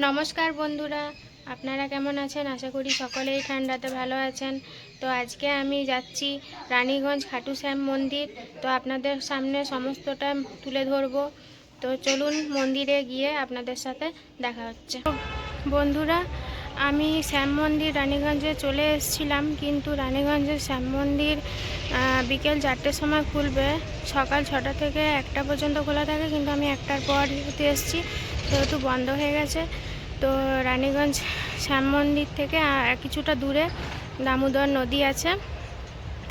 নমস্কার বন্ধুরা, আপনারা কেমন আছেন? আশা করি সকলেই ঠান্ডাতে ভালো আছেন। তো আজকে আমি যাচ্ছি রানীগঞ্জ খাটু শ্যাম মন্দির। তো আপনাদের সামনে সমস্তটা তুলে ধরবো। তো চলুন মন্দিরে গিয়ে আপনাদের সাথে দেখা হচ্ছে। বন্ধুরা, আমি শ্যাম মন্দির রানীগঞ্জে চলে এসেছিলাম, কিন্তু রানীগঞ্জের শ্যাম মন্দির বিকেল 4টের সময় খুলবে। সকাল 6টা থেকে 1টা পর্যন্ত খোলা থাকে, কিন্তু আমি 1টার পর যেতে এসেছি, যেহেতু বন্ধ হয়ে গেছে। তো রানীগঞ্জ শ্যাম মন্দির থেকে কিছুটা দূরে দামোদর নদী আছে।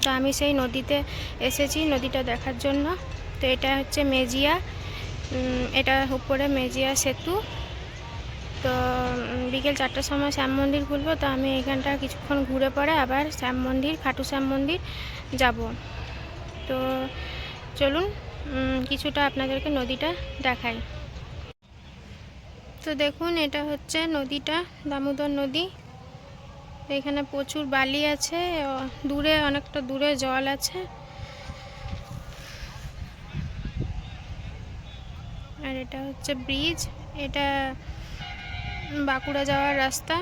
তো আমি সেই নদীতে এসেছি নদীটা দেখার জন্য। তো এটা হচ্ছে মেজিয়া, এটা উপরে মেজিয়া সেতু। তো বিকেল 4টার সময় শ্যাম মন্দির খুলবো। তো আমি এখানটা কিছুক্ষণ ঘুরে পরে আবার শ্যাম মন্দির, খাটু শ্যাম মন্দির যাব। তো চলুন কিছুটা আপনাদেরকে নদীটা দেখাই। তো দেখুন, এটা হচ্ছে নদীটা, দামোদর নদী। এখানে প্রচুর বালি আছে, দূরে অনেকটা দূরে জল আছে। আর এটা হচ্ছে ব্রিজ, এটা বাঁকুড়া যাওয়ার রাস্তা।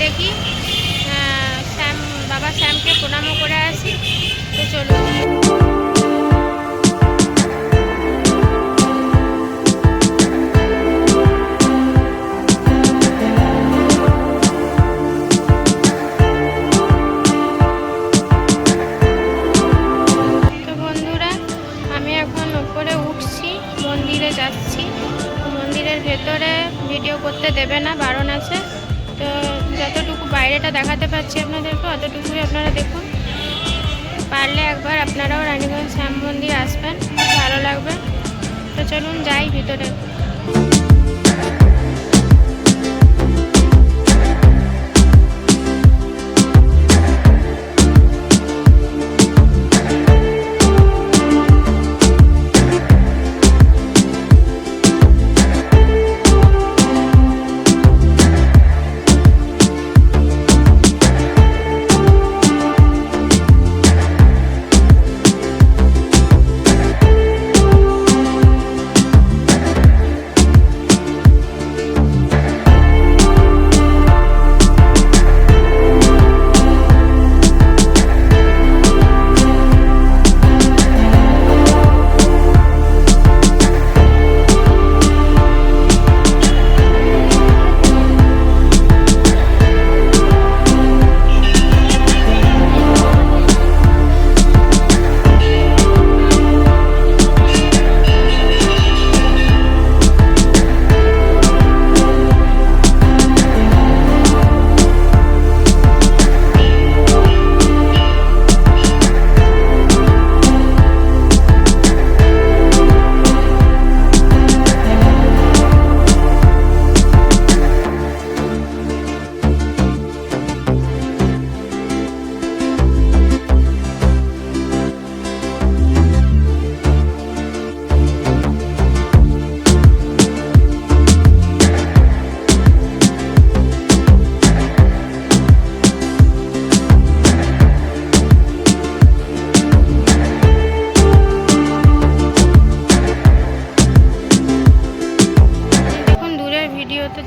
দেখি বাবা শ্যামকে প্রণামও করে আসি। তো চলুন। তো বন্ধুরা, আমি এখন উপরে উঠছি, মন্দিরে যাচ্ছি। মন্দিরের ভেতরে ভিডিও করতে দেবে না, বারণ আছে। তো যতটুকু বাইরেটা দেখাতে পাচ্ছি আপনাদেরকে, অতটুকুই আপনারা দেখুন। পারলে একবার আপনারাও রানীগঞ্জ শ্যাম মন্দির আসবেন, ভালো লাগবে। তো চলুন যাই ভিতরে।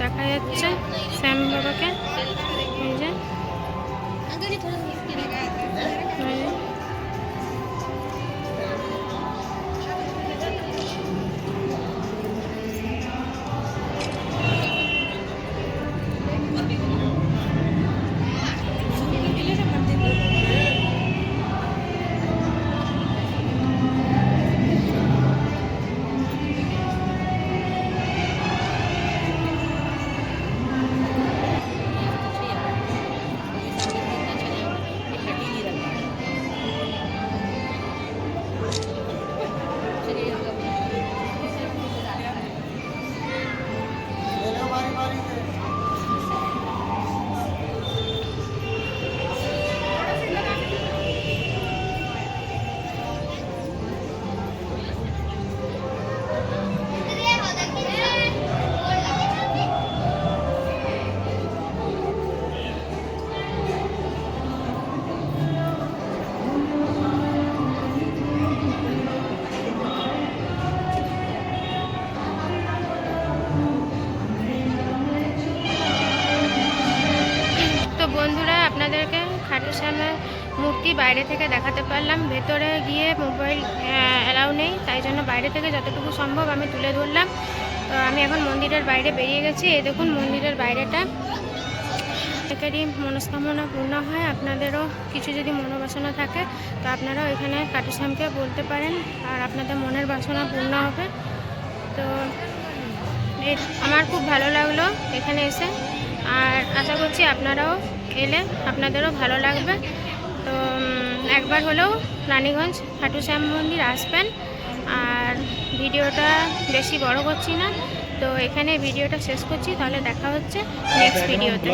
দেখা যাচ্ছে শ্যাম বাবাকে। খাটু শ্যামের মূর্তি বাইরে থেকে দেখাতে পারলাম, ভেতরে গিয়ে মোবাইল অ্যালাউ নেই, তাই জন্য বাইরে থেকে যতটুকু সম্ভব আমি তুলে ধরলাম। তো আমি এখন মন্দিরের বাইরে বেরিয়ে গেছি। এই দেখুন মন্দিরের বাইরেটা। অনেকেরই মনস্কামনা পূর্ণ হয়, আপনাদেরও কিছু যদি মনোবাসনা থাকে তো আপনারাও এখানে খাটু শ্যামকে বলতে পারেন আর আপনাদের মনের বাসনা পূর্ণ হবে। তো আমার খুব ভালো লাগলো এখানে এসে, আর আশা করছি আপনারাও এলে আপনাদেরও ভালো লাগবে। তো একবার হলেও রানীগঞ্জ খাটু শ্যাম মন্দির আসবেন। আর ভিডিওটা বেশি বড় করছি না, তো এখানে ভিডিওটা শেষ করছি। তাহলে দেখা হচ্ছে নেক্সট ভিডিওতে।